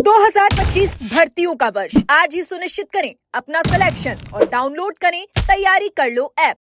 2025 भर्तियों का वर्ष आज ही सुनिश्चित करें अपना सिलेक्शन और डाउनलोड करें तैयारी कर लो ऐप।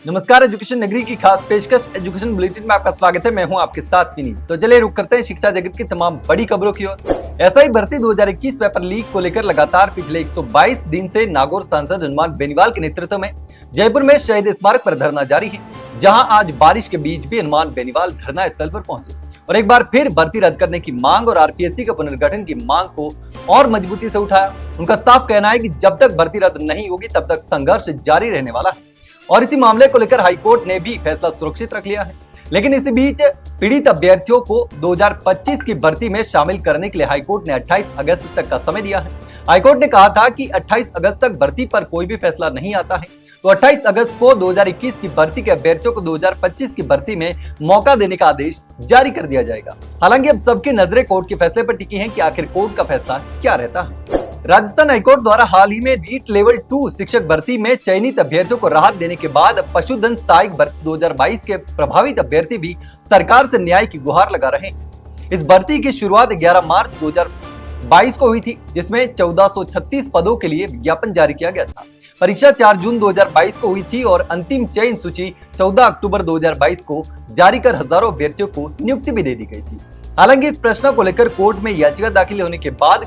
नमस्कार, एजुकेशन नगरी की खास पेशकश एजुकेशन बुलेटिन में आपका स्वागत है। मैं हूं आपके साथ विनीत। तो चलिए रुक करते हैं शिक्षा जगत की तमाम बड़ी खबरों की ओर। एसआई भर्ती 2021 पेपर लीक को लेकर लगातार पिछले 122 दिन से नागौर सांसद हनुमान बेनीवाल के नेतृत्व में जयपुर में शहीद स्मारक पर धरना जारी है, जहां आज बारिश के बीच भी हनुमान बेनीवाल धरना स्थल पर पहुंचे और एक बार फिर भर्ती रद्द करने की मांग और आरपीएससी के पुनर्गठन की मांग को और मजबूती से उठाया। उनका साफ कहना है कि जब तक भर्ती रद्द नहीं होगी तब तक संघर्ष जारी रहने वाला है और इसी मामले को लेकर हाईकोर्ट ने भी फैसला सुरक्षित रख लिया है। लेकिन इसी बीच पीड़ित अभ्यर्थियों को 2025 की भर्ती में शामिल करने के लिए हाईकोर्ट ने 28 अगस्त तक का समय दिया है। हाईकोर्ट ने कहा था कि 28 अगस्त तक भर्ती पर कोई भी फैसला नहीं आता है तो 28 अगस्त को 2021 की भर्ती के अभ्यर्थियों को 2025 की भर्ती में मौका देने का आदेश जारी कर दिया जाएगा। हालांकि अब सबकी नजरें कोर्ट के फैसले पर टिकी हैं कि आखिर कोर्ट का फैसला क्या रहता है। राजस्थान हाईकोर्ट द्वारा हाल ही में रीट लेवल 2 शिक्षक भर्ती में चयनित अभ्यर्थियों को राहत देने के बाद पशुधन सहायक भर्ती 2022 के प्रभावित अभ्यर्थी भी सरकार से न्याय की गुहार लगा रहे हैं। इस भर्ती की शुरुआत 11 मार्च 2022 को हुई थी, जिसमें 1436 पदों के लिए विज्ञापन जारी किया गया था। परीक्षा 4 जून 2022 को हुई थी और अंतिम चयन सूची 14 अक्टूबर 2022 को जारी कर हजारों अभ्यर्थियों को नियुक्ति भी दे दी गई थी। हालांकि इस प्रश्न को लेकर कोर्ट में याचिका दाखिल होने के बाद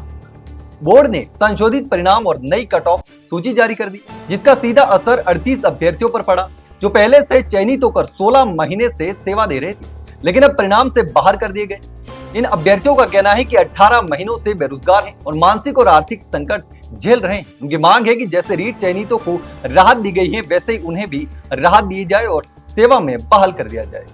बोर्ड ने संशोधित परिणाम और नई कट ऑफ सूची जारी कर दी, जिसका सीधा असर 38 अभ्यर्थियों पर पड़ा जो पहले से चयनित होकर 16 महीने से सेवा दे रहे थे, लेकिन अब परिणाम से बाहर कर दिए गए। इन अभ्यर्थियों का कहना है कि 18 महीनों से बेरोजगार हैं और मानसिक और आर्थिक संकट झेल रहे हैं। उनकी मांग है कि जैसे रीट चयनितों को राहत दी गई है वैसे ही उन्हें भी राहत दी जाए और सेवा में बहाल कर दिया जाए।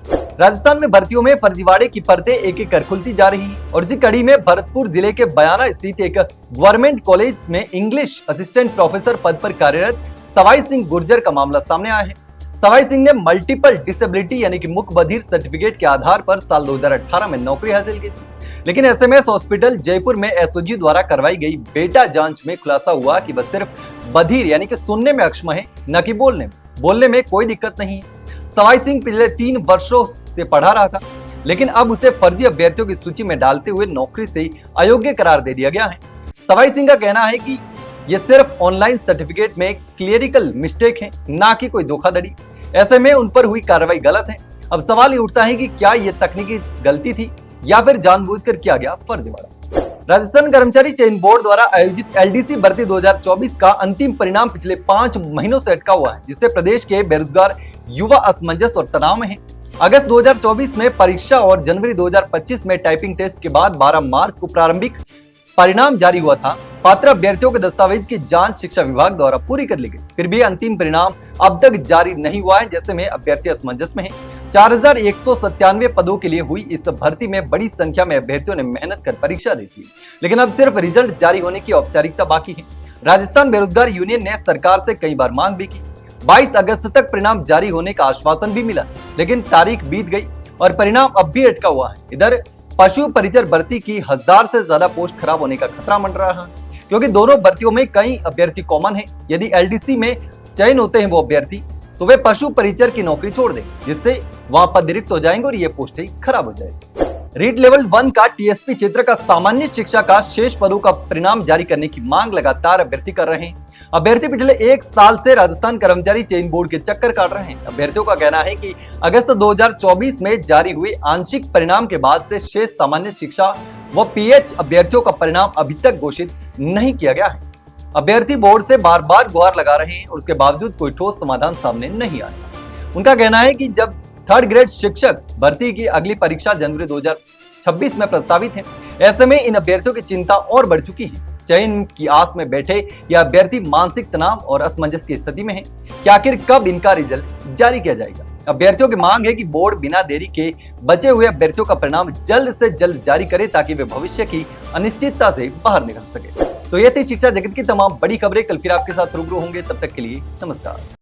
राजस्थान में भर्तियों में फर्जीवाड़े की परतें एक एक कर खुलती जा रही हैं और इसी कड़ी में भरतपुर जिले के बयाना स्थित एक गवर्नमेंट कॉलेज में इंग्लिश असिस्टेंट प्रोफेसर पद पर कार्यरत सवाई सिंह गुर्जर का मामला सामने आया है। सवाई सिंह ने मल्टीपल डिसेबिलिटी यानी कि मुख बधिर सर्टिफिकेट के आधार पर साल 2018 में नौकरी हासिल की थी, लेकिन एसएमएस हॉस्पिटल जयपुर में एसओजी द्वारा करवाई गई बेटा जांच में खुलासा हुआ कि वह सिर्फ बधिर यानी कि सुनने में अक्षम है, न कि बोलने में कोई दिक्कत नहीं है। सवाई सिंह पिछले 3 वर्षों से पढ़ा रहा था, लेकिन अब उसे फर्जी अभ्यर्थियों की सूची में डालते हुए नौकरी से अयोग्य करार दे दिया गया है। सवाई सिंह का कहना है कि यह सिर्फ ऑनलाइन सर्टिफिकेट में क्लियरिकल मिस्टेक है, ना कि कोई धोखाधड़ी। ऐसे में उन पर हुई कार्रवाई गलत है। अब सवाल ये उठता है कि क्या यह तकनीकी गलती थी या फिर जानबूझकर किया गया फर्जीवाड़ा। राजस्थान कर्मचारी चयन बोर्ड द्वारा आयोजित एलडीसी भर्ती 2024 का अंतिम परिणाम पिछले 5 महीनों से अटका हुआ है, जिससे प्रदेश के बेरोजगार युवा असमंजस और तनाव में है। अगस्त 2024 में परीक्षा और जनवरी 2025 में टाइपिंग टेस्ट के बाद 12 मार्च को प्रारंभिक परिणाम जारी हुआ था। पात्र अभ्यर्थियों के दस्तावेज की जांच शिक्षा विभाग द्वारा पूरी कर ली गई, फिर भी अंतिम परिणाम अब तक जारी नहीं हुआ है, जैसे में अभ्यर्थी असमंजस में है। 4197 पदों के लिए हुई इस भर्ती में बड़ी संख्या में अभ्यर्थियों ने मेहनत कर परीक्षा दी थी, लेकिन अब सिर्फ रिजल्ट जारी होने की औपचारिकता बाकी है। राजस्थान बेरोजगार यूनियन ने सरकार से कई बार मांग भी की। 22 अगस्त तक परिणाम जारी होने का आश्वासन भी मिला, लेकिन तारीख बीत गई और परिणाम अब भी अटका हुआ है। इधर पशु परिचर भर्ती की 1000 से ज्यादा पोस्ट खराब होने का खतरा मंडरा रहा है, क्योंकि दोनों भर्तियों में कई अभ्यर्थी कॉमन है। यदि एलडीसी में चयन होते हैं वो अभ्यर्थी तो वे पशु परिचर की नौकरी छोड़ देंगे, जिससे वहां पद रिक्त हो जाएंगे और ये पोस्टें खराब हो जाएगी। रीट लेवल 1 का टीएसपी क्षेत्र का सामान्य शिक्षा का शेष पदों का परिणाम जारी करने की मांग लगातार अभ्यर्थी कर रहे हैं। अभ्यर्थी पिछले 1 साल से राजस्थान कर्मचारी चयन बोर्ड के चक्कर काट रहे हैं। अभ्यर्थियों का कहना है कि अगस्त 2024 में जारी हुए आंशिक परिणाम के बाद से शेष सामान्य शिक्षा व पीएच अभ्यर्थियों का परिणाम अभी तक घोषित नहीं किया गया है। अभ्यर्थी बोर्ड से बार बार गुहार लगा रहे हैं और उसके बावजूद कोई ठोस समाधान सामने नहीं आया। उनका कहना है कि जब 3rd ग्रेड शिक्षक भर्ती की अगली परीक्षा जनवरी 2026 में प्रस्तावित है, ऐसे में इन अभ्यर्थियों की चिंता और बढ़ चुकी है। चयन की आस में बैठे यह अभ्यर्थी मानसिक तनाव और असमंजस की स्थिति में है कि आखिर कब इनका रिजल्ट जारी किया जाएगा। अभ्यर्थियों की मांग है कि बोर्ड बिना देरी के बचे हुए अभ्यर्थियों का परिणाम जल्द से जल्द जारी करे ताकि वे भविष्य की अनिश्चितता से बाहर निकल सके। तो ये थी शिक्षा जगत की तमाम बड़ी खबरें। कल फिर आपके साथ रूबरू होंगे, तब तक के लिए नमस्कार।